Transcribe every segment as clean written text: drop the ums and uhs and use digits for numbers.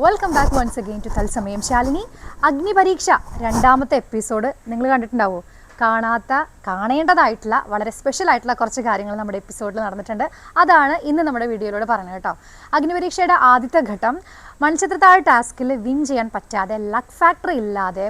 Welcome back once again to തത്സമയം ശാലിനി. അഗ്നിപരീക്ഷ രണ്ടാമത്തെ episode നിങ്ങൾ കണ്ടിട്ടുണ്ടാവോ? കാണേണ്ടതായിട്ടുള്ള വളരെ സ്പെഷ്യൽ ആയിട്ടുള്ള കുറച്ച് കാര്യങ്ങൾ നമ്മുടെ എപ്പിസോഡിൽ നടന്നിട്ടുണ്ട്. അതാണ് ഇന്ന് നമ്മുടെ വീഡിയോയിലൂടെ പറഞ്ഞത് കേട്ടോ. അഗ്നിപരീക്ഷയുടെ ആദ്യത്തെ ഘട്ടം മൺചിത്രത്താഴ് ടാസ്കിൽ വിൻ ചെയ്യാൻ പറ്റാതെ ലക്ക് ഫാക്ടർ ഇല്ലാതെ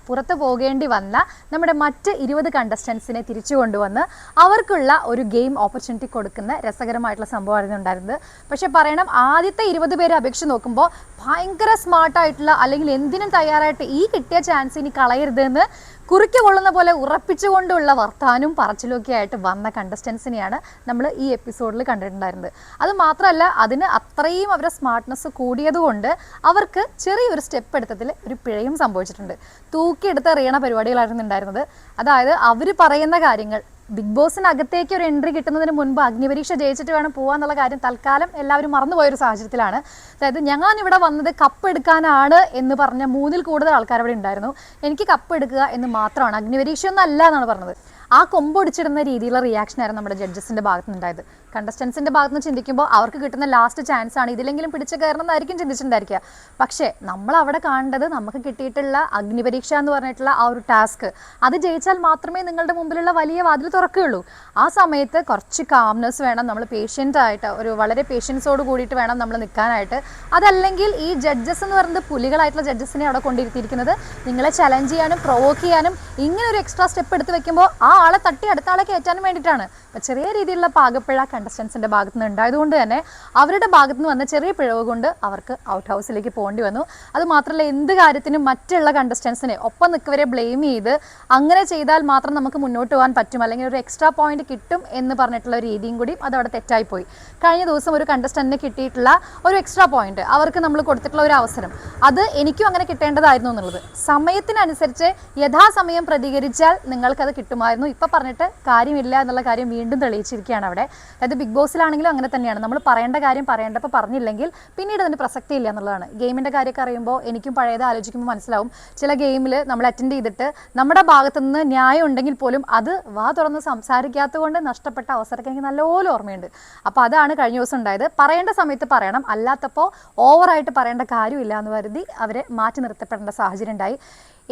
പുറത്തു പോകേണ്ടി വന്ന നമ്മുടെ മറ്റ് 20 കണ്ടസ്റ്റൻസിനെ തിരിച്ചു കൊണ്ടുവന്ന് അവർക്കുള്ള ഒരു ഗെയിം ഓപ്പർച്യൂണിറ്റി കൊടുക്കുന്ന രസകരമായിട്ടുള്ള സംഭവമായിരുന്നു ഉണ്ടായിരുന്നത്. പക്ഷെ പറയണം, ആദ്യത്തെ 20 പേരെ അപേക്ഷിച്ച് നോക്കുമ്പോൾ ഭയങ്കര സ്മാർട്ടായിട്ടുള്ള, അല്ലെങ്കിൽ എന്തിനും തയ്യാറായിട്ട് ഈ കിട്ടിയ ചാൻസ് ഇനി കളയരുതെന്ന് കുറിക്ക് കൊള്ളുന്ന പോലെ ഉറപ്പിച്ചുകൊണ്ടുള്ള വർത്താനും പറച്ചിലൊക്കെ ആയിട്ട് വന്ന കണ്ടസ്റ്റൻസിനെയാണ് നമ്മൾ ഈ എപ്പിസോഡിൽ കണ്ടിട്ടുണ്ടായിരുന്നത്. അത് മാത്രമല്ല, അതിന് അത്രയും അവരുടെ സ്മാർട്ട്നെസ് കൂടിയതുകൊണ്ട് അവർക്ക് ചെറിയൊരു സ്റ്റെപ്പ് എടുത്തതിൽ ഒരു പിഴയും സംഭവിച്ചിട്ടുണ്ട്. തൂക്കിയെടുത്ത് എറിയണ പരിപാടികളായിരുന്നു ഉണ്ടായിരുന്നത്. അതായത് അവർ പറയുന്ന കാര്യങ്ങൾ ബിഗ് ബോസിനകത്തേക്ക് ഒരു എൻട്രി കിട്ടുന്നതിന് മുൻപ് അഗ്നിപരീക്ഷ ജയിച്ചിട്ട് വേണം പോകാന്നുള്ള കാര്യം തൽക്കാലം എല്ലാവരും മറന്നുപോയൊരു സാഹചര്യത്തിലാണ്. അതായത് ഞാനിവിടെ വന്നത് കപ്പ് എടുക്കാനാണ് എന്ന് പറഞ്ഞ 3-ൽ കൂടുതൽ ആൾക്കാർ അവിടെ ഉണ്ടായിരുന്നു. എനിക്ക് കപ്പ് എടുക്കുക എന്ന് മാത്രമാണ്, അഗ്നിപരീക്ഷ ഒന്നും അല്ല എന്നാണ് പറഞ്ഞത്. ആ കൊമ്പൊടിച്ചിടുന്ന രീതിയിലുള്ള റിയാക്ഷനായിരുന്നു നമ്മുടെ ജഡ്ജസിൻ്റെ ഭാഗത്തുനിന്നുണ്ടായത്. കണ്ടസ്റ്റൻസിൻ്റെ ഭാഗത്തുനിന്ന് ചിന്തിക്കുമ്പോൾ അവർക്ക് കിട്ടുന്ന ലാസ്റ്റ് ചാൻസ് ആണ്, ഇതിലെങ്കിലും പിടിച്ച് കയറണം എന്നായിരിക്കും ചിന്തിച്ചിട്ടുണ്ടായിരിക്കുക. പക്ഷേ നമ്മൾ അവിടെ കാണേണ്ടത് നമുക്ക് കിട്ടിയിട്ടുള്ള അഗ്നിപരീക്ഷ എന്ന് പറഞ്ഞിട്ടുള്ള ആ ഒരു ടാസ്ക്, അത് ജയിച്ചാൽ മാത്രമേ നിങ്ങളുടെ മുമ്പിലുള്ള വലിയ വാതിൽ തുറക്കുകയുള്ളൂ. ആ സമയത്ത് കുറച്ച് കാംനെസ് വേണം, നമ്മൾ പേഷ്യൻ്റായിട്ട് ഒരു വളരെ പേഷ്യൻസോട് കൂടിയിട്ട് വേണം നമ്മൾ നിൽക്കാനായിട്ട്. അതല്ലെങ്കിൽ ഈ ജഡ്ജസ് എന്ന് പറയുന്നത് പുലികളായിട്ടുള്ള ജഡ്ജസിനെ അവിടെ കൊണ്ടിരുത്തിയിരിക്കുന്നത് നിങ്ങളെ ചലഞ്ച് ചെയ്യാനും പ്രൊവോക്ക് ചെയ്യാനും ഇങ്ങനെ ഒരു എക്സ്ട്രാ സ്റ്റെപ്പ് എടുത്ത് വെക്കുമ്പോൾ ആ ആളെ തട്ടി അടുത്ത ആളെ കയറ്റാനും വേണ്ടിയിട്ടാണ്. അപ്പം ചെറിയ രീതിയിലുള്ള പാകപ്പിഴ കണ്ടസ്റ്റൻസിൻ്റെ ഭാഗത്ത് നിന്ന് ഉണ്ടായതുകൊണ്ട് തന്നെ അവരുടെ ഭാഗത്ത് നിന്ന് വന്ന ചെറിയ പിഴവ് കൊണ്ട് അവർക്ക് ഔട്ട് ഹൗസിലേക്ക് പോകേണ്ടി വന്നു. അതുമാത്രമല്ല, എന്ത് കാര്യത്തിനും മറ്റുള്ള കണ്ടസ്റ്റൻസിനെ ഒപ്പം നിൽക്കവരെ ബ്ലെയിം ചെയ്ത് അങ്ങനെ ചെയ്താൽ മാത്രം നമുക്ക് മുന്നോട്ട് പോകാൻ പറ്റും, അല്ലെങ്കിൽ ഒരു എക്സ്ട്രാ പോയിന്റ് കിട്ടും എന്ന് പറഞ്ഞിട്ടുള്ള ഒരു രീതിയും കൂടി അതവിടെ തെറ്റായിപ്പോയി. കഴിഞ്ഞ ദിവസം ഒരു കണ്ടസ്റ്റൻറ്റിന് കിട്ടിയിട്ടുള്ള ഒരു എക്സ്ട്രാ പോയിന്റ്, അവർക്ക് നമ്മൾ കൊടുത്തിട്ടുള്ള ഒരു അവസരം, അത് എനിക്കും അങ്ങനെ കിട്ടേണ്ടതായിരുന്നു എന്നുള്ളത്. സമയത്തിനനുസരിച്ച് യഥാസമയം പ്രതികരിച്ചാൽ നിങ്ങൾക്കത് കിട്ടുമായിരുന്നു. ഇപ്പം പറഞ്ഞിട്ട് കാര്യമില്ല എന്നുള്ള കാര്യം വീണ്ടും തെളിയിച്ചിരിക്കുകയാണ് അവിടെ. അതായത് ബിഗ് ബോസിലാണെങ്കിലും അങ്ങനെ തന്നെയാണ്. നമ്മൾ പറയേണ്ട കാര്യം പറയേണ്ടപ്പോൾ പറഞ്ഞില്ലെങ്കിൽ പിന്നീട് അതിന് പ്രസക്തി ഇല്ല എന്നുള്ളതാണ്. ഗെയിമിൻ്റെ കാര്യമൊക്കെ അറിയുമ്പോൾ എനിക്കും പഴയത് ആലോചിക്കുമ്പോൾ മനസ്സിലാവും, ചില ഗെയിമിൽ നമ്മൾ അറ്റൻഡ് ചെയ്തിട്ട് നമ്മുടെ ഭാഗത്തു നിന്ന് ന്യായം ഉണ്ടെങ്കിൽ പോലും അത് വാ തുറന്ന് സംസാരിക്കാത്തത് കൊണ്ട് നഷ്ടപ്പെട്ട അവസരമൊക്കെ എനിക്ക് നല്ലപോലെ ഓർമ്മയുണ്ട്. അപ്പോൾ അതാണ് കഴിഞ്ഞ ദിവസം ഉണ്ടായത്. പറയേണ്ട സമയത്ത് പറയണം, അല്ലാത്തപ്പോൾ ഓവറായിട്ട് പറയേണ്ട കാര്യമില്ല എന്ന് കരുതി അവരെ മാറ്റി നിർത്തപ്പെടേണ്ട സാഹചര്യം ഉണ്ടായി.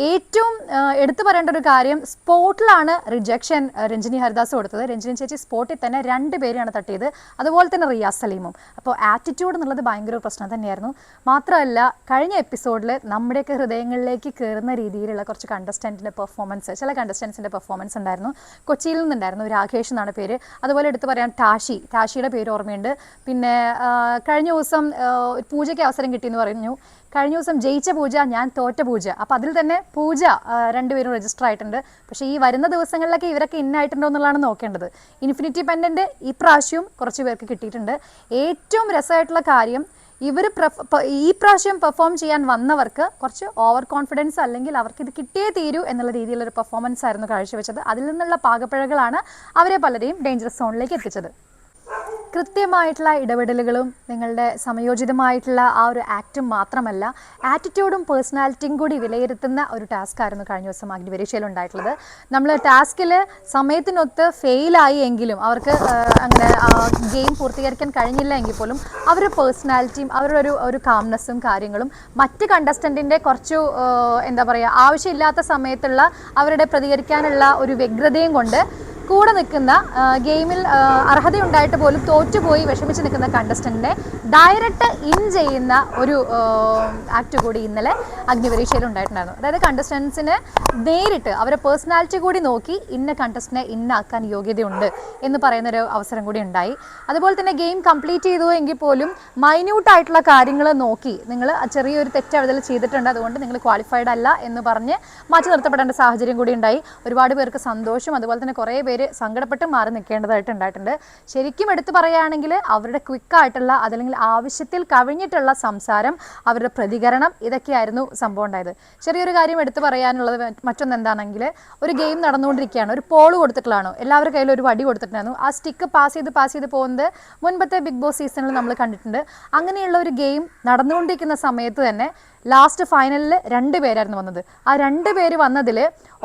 ഏറ്റവും എടുത്തു പറയേണ്ട ഒരു കാര്യം, സ്പോട്ടിലാണ് റിജക്ഷൻ രഞ്ജിനി ഹരിദാസ് കൊടുത്തത്. രഞ്ജിനി ചേച്ചി സ്പോട്ടിൽ തന്നെ 2 പേരെയാണ് തട്ടിയത്, അതുപോലെ തന്നെ റിയാസ് സലീമും. അപ്പോൾ ആറ്റിറ്റ്യൂഡ് എന്നുള്ളത് ഭയങ്കര ഒരു പ്രശ്നം തന്നെയായിരുന്നു. മാത്രമല്ല, കഴിഞ്ഞ എപ്പിസോഡിൽ നമ്മുടെയൊക്കെ ഹൃദയങ്ങളിലേക്ക് കയറുന്ന രീതിയിലുള്ള കുറച്ച് ചില കണ്ടസ്റ്റൻസിൻ്റെ പെർഫോമൻസ് ഉണ്ടായിരുന്നു. കൊച്ചിയിൽ നിന്നുണ്ടായിരുന്നു, രാകേഷ് എന്നാണ് പേര്. അതുപോലെ എടുത്തു പറയാൻ ടാഷിയുടെ പേര് ഓർമ്മയുണ്ട്. പിന്നെ കഴിഞ്ഞ ദിവസം പൂജയ്ക്ക് അവസരം കിട്ടിയെന്ന് പറഞ്ഞു. കഴിഞ്ഞ ദിവസം ജയിച്ച പൂജ, ഞാൻ തോറ്റ പൂജ. അപ്പോൾ അതിൽ തന്നെ പൂജ 2 പേരും രജിസ്റ്റർ ആയിട്ടുണ്ട്. പക്ഷേ ഈ വരുന്ന ദിവസങ്ങളിലൊക്കെ ഇവരൊക്കെ ഇന്നായിട്ടുണ്ടോ എന്നുള്ളതാണ് നോക്കേണ്ടത്. ഇൻഫിനിറ്റി പെൻഡൻറ്റ് ഈ പ്രാവശ്യവും കുറച്ച് പേർക്ക് കിട്ടിയിട്ടുണ്ട്. ഏറ്റവും രസമായിട്ടുള്ള കാര്യം, ഈ പ്രാവശ്യം പെർഫോം ചെയ്യാൻ വന്നവർക്ക് കുറച്ച് ഓവർ കോൺഫിഡൻസ്, അല്ലെങ്കിൽ അവർക്ക് ഇത് കിട്ടിയേ തീരൂ എന്നുള്ള രീതിയിലൊരു പെർഫോമൻസ് ആയിരുന്നു കാഴ്ചവെച്ചത്. അതിൽ നിന്നുള്ള പാകപ്പിഴകളാണ് അവരെ പലരെയും ഡേഞ്ചറസ് സോണിലേക്ക് എത്തിച്ചത്. കൃത്യമായിട്ടുള്ള ഇടപെടലുകളും നിങ്ങളുടെ സമയോചിതമായിട്ടുള്ള ആ ഒരു ആക്റ്റും മാത്രമല്ല, ആറ്റിറ്റ്യൂഡും പേഴ്സണാലിറ്റിയും കൂടി വിലയിരുത്തുന്ന ഒരു ടാസ്ക് ആയിരുന്നു കഴിഞ്ഞ ദിവസം അഗ്നിപരീക്ഷയിൽ ഉണ്ടായിട്ടുള്ളത്. നമ്മൾ ടാസ്കിൽ സമയത്തിനൊത്ത് ഫെയിലായി എങ്കിലും അവർക്ക് അങ്ങനെ ഗെയിം പൂർത്തീകരിക്കാൻ കഴിഞ്ഞില്ല എങ്കിൽ പോലും അവരുടെ പേഴ്സണാലിറ്റിയും അവരുടെ ഒരു കാംനെസ്സും കാര്യങ്ങളും മറ്റ് കണ്ടസ്റ്റൻറ്റിൻ്റെ കുറച്ചു ആവശ്യമില്ലാത്ത സമയത്തുള്ള അവരുടെ പ്രതികരിക്കാനുള്ള ഒരു വ്യഗ്രതയും കൊണ്ട് കൂടെ നിൽക്കുന്ന, ഗെയിമിൽ അർഹതയുണ്ടായിട്ട് പോലും തോറ്റുപോയി വിഷമിച്ച് നിൽക്കുന്ന കണ്ടസ്റ്റൻറ്റിനെ ഡയറക്റ്റ് ഇൻ ചെയ്യുന്ന ഒരു ആക്ട് കൂടി ഇന്നലെ അഗ്നിപരീക്ഷയിൽ ഉണ്ടായിട്ടുണ്ടായിരുന്നു. അതായത് കണ്ടസ്റ്റൻസിന് നേരിട്ട് അവരുടെ പേഴ്സണാലിറ്റി കൂടി നോക്കി ഇന്ന കണ്ടസ്റ്റൻറ്റിനെ ഇന്നാക്കാൻ യോഗ്യതയുണ്ട് എന്ന് പറയുന്നൊരു അവസരം കൂടി ഉണ്ടായി. അതുപോലെ തന്നെ ഗെയിം കംപ്ലീറ്റ് ചെയ്തു എങ്കിൽ പോലും മൈന്യൂട്ടായിട്ടുള്ള കാര്യങ്ങൾ നോക്കി നിങ്ങൾ ചെറിയൊരു തെറ്റെഴുതൽ ചെയ്തിട്ടുണ്ട്, അതുകൊണ്ട് നിങ്ങൾ ക്വാളിഫൈഡ് അല്ല എന്ന് പറഞ്ഞ് മാറ്റി നിർത്തപ്പെടേണ്ട സാഹചര്യം കൂടി ഉണ്ടായി. ഒരുപാട് പേർക്ക് സന്തോഷം, അതുപോലെ തന്നെ കുറേ പേര് സങ്കടപ്പെട്ട് മാറി നിൽക്കേണ്ടതായിട്ട് ഉണ്ടായിട്ടുണ്ട്. ശരിക്കും എടുത്തു പറയുകയാണെങ്കിൽ അവരുടെ ക്വിക്കായിട്ടുള്ള, അതല്ലെങ്കിൽ ആവശ്യത്തിൽ കവിഞ്ഞിട്ടുള്ള സംസാരം, അവരുടെ പ്രതികരണം, ഇതൊക്കെയായിരുന്നു സംഭവം ഉണ്ടായത്. ചെറിയൊരു കാര്യം എടുത്തു പറയാനുള്ളത് മറ്റൊന്ന് എന്താണെങ്കിൽ, ഒരു ഗെയിം നടന്നുകൊണ്ടിരിക്കുകയാണ്, ഒരു പോള് കൊടുത്തിട്ടുള്ളതാണോ, എല്ലാവരുടെ കയ്യിലും ഒരു വടി കൊടുത്തിട്ടുണ്ടായിരുന്നു. ആ സ്റ്റിക്ക് പാസ് ചെയ്ത് പോകുന്നത് മുൻപത്തെ ബിഗ് ബോസ് സീസണിൽ നമ്മൾ കണ്ടിട്ടുണ്ട്. അങ്ങനെയുള്ള ഒരു ഗെയിം നടന്നുകൊണ്ടിരിക്കുന്ന സമയത്ത് തന്നെ ലാസ്റ്റ് ഫൈനലിൽ 2 പേരായിരുന്നു വന്നത്. ആ 2 പേര് വന്നതിൽ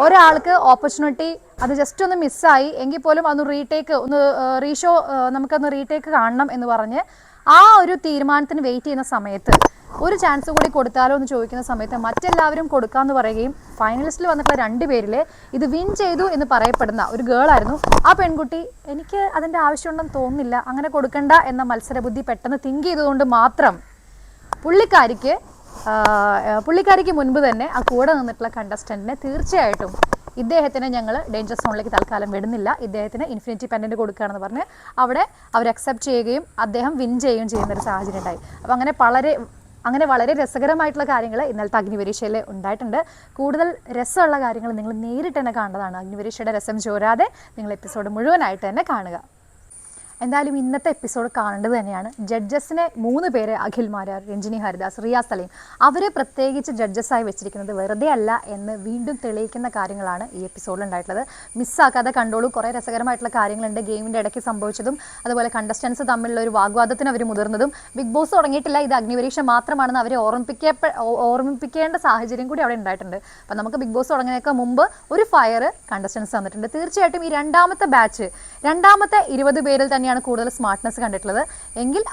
ഒരാൾക്ക് ഓപ്പർച്യൂണിറ്റി അത് ജസ്റ്റ് ഒന്ന് മിസ്സായി എങ്കിൽ പോലും നമുക്കൊന്ന് റീടേക്ക് കാണണം എന്ന് പറഞ്ഞ് ആ ഒരു തീരുമാനത്തിന് വെയിറ്റ് ചെയ്യുന്ന സമയത്ത് ഒരു ചാൻസ് കൂടി കൊടുത്താലോ എന്ന് ചോദിക്കുന്ന സമയത്ത് മറ്റെല്ലാവരും കൊടുക്കാമെന്ന് പറയുകയും ഫൈനലിസ്റ്റിൽ വന്നിട്ടുള്ള 2 പേരിൽ ഇത് വിൻ ചെയ്തു എന്ന് പറയപ്പെടുന്ന ഒരു ഗേളായിരുന്നു. ആ പെൺകുട്ടി എനിക്ക് അതിൻ്റെ ആവശ്യമുണ്ടെന്ന് തോന്നുന്നില്ല, അങ്ങനെ കൊടുക്കണ്ട എന്ന മത്സരബുദ്ധി പെട്ടെന്ന് തിങ്ക് ചെയ്തുകൊണ്ട് മാത്രം പുള്ളിക്കാരിക്ക് മുൻപ് തന്നെ ആ കൂടെ നിന്നിട്ടുള്ള കണ്ടസ്റ്റൻറ്റിനെ തീർച്ചയായിട്ടും ഇദ്ദേഹത്തിന് ഞങ്ങൾ ഡേഞ്ചർ സോണിലേക്ക് തൽക്കാലം വിടുന്നില്ല, ഇദ്ദേഹത്തിന് ഇൻഫിനിറ്റി പെൻഡൻറ്റ് കൊടുക്കുകയാണെന്ന് പറഞ്ഞ് അവിടെ അവർ അക്സെപ്റ്റ് ചെയ്യുകയും അദ്ദേഹം വിൻ ചെയ്യുകയും ചെയ്യുന്നൊരു സാഹചര്യം ഉണ്ടായി. അപ്പോൾ അങ്ങനെ വളരെ രസകരമായിട്ടുള്ള കാര്യങ്ങൾ ഇന്നലത്തെ അഗ്നിപരീക്ഷയിൽ ഉണ്ടായിട്ടുണ്ട്. കൂടുതൽ രസമുള്ള കാര്യങ്ങൾ നിങ്ങൾ നേരിട്ട് തന്നെ കാണുന്നതാണ്. അഗ്നിപരീക്ഷയുടെ രസം ചോരാതെ നിങ്ങൾ എപ്പിസോഡ് മുഴുവനായിട്ട് തന്നെ കാണുക. എന്തായാലും ഇന്നത്തെ എപ്പിസോഡ് കാണേണ്ടത് തന്നെയാണ്. ജഡ്ജസിനെ 3 പേര്, അഖിൽ മാരാർ, രഞ്ജിനി ഹരിദാസ്, റിയാസ് സലീം, അവരെ പ്രത്യേകിച്ച് ജഡ്ജസായി വെച്ചിരിക്കുന്നത് വെറുതെ അല്ല എന്ന് വീണ്ടും തെളിയിക്കുന്ന കാര്യങ്ങളാണ് ഈ എപ്പിസോഡിൽ ഉണ്ടായിട്ടുള്ളത്. മിസ്സാക്കാതെ കണ്ടോളൂ. കുറേ രസകരമായിട്ടുള്ള കാര്യങ്ങളുണ്ട്. ഗെയിമിൻ്റെ ഇടയ്ക്ക് സംഭവിച്ചതും അതുപോലെ കണ്ടസ്റ്റൻസ് തമ്മിലുള്ള ഒരു വാഗ്വാദത്തിന് അവർ മുതിർന്നതും. ബിഗ് ബോസ് തുടങ്ങിയിട്ടില്ല, ഇത് അഗ്നിപരീക്ഷ മാത്രമാണെന്ന് അവരെ ഓർമ്മിപ്പിക്കേണ്ട സാഹചര്യം കൂടി അവിടെ ഉണ്ടായിട്ടുണ്ട്. അപ്പം നമുക്ക് ബിഗ് ബോസ് തുടങ്ങുന്നതിനൊക്കെ മുമ്പ് ഒരു ഫയർ കണ്ടസ്റ്റൻസ് തന്നിട്ടുണ്ട്. തീർച്ചയായിട്ടും ഈ രണ്ടാമത്തെ 20 പേരിൽ തന്നെയാണ് കൂടുതൽ സ്മാർട്ട്നെസ് കണ്ടിട്ടുള്ളത്. എങ്കിൽ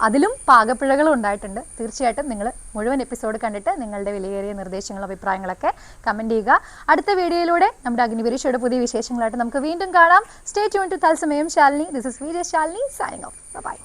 അതിലും പാകപ്പിഴകളും ഉണ്ടായിട്ടുണ്ട്. തീർച്ചയായിട്ടും നിങ്ങൾ മുഴുവൻ എപ്പിസോഡ് കണ്ടിട്ട് നിങ്ങളുടെ വിലയേറിയ നിർദ്ദേശങ്ങളും അഭിപ്രായങ്ങളൊക്കെ കമൻറ്റ് ചെയ്യുക. അടുത്ത വീഡിയോയിലൂടെ നമ്മുടെ അഗ്നിപരീക്ഷയുടെ പുതിയ വിശേഷങ്ങളായിട്ട് നമുക്ക് വീണ്ടും കാണാം. സ്റ്റേ ട്യൂൺ ടു തത്സമയം Shalini. This is video Shalini signing off. By.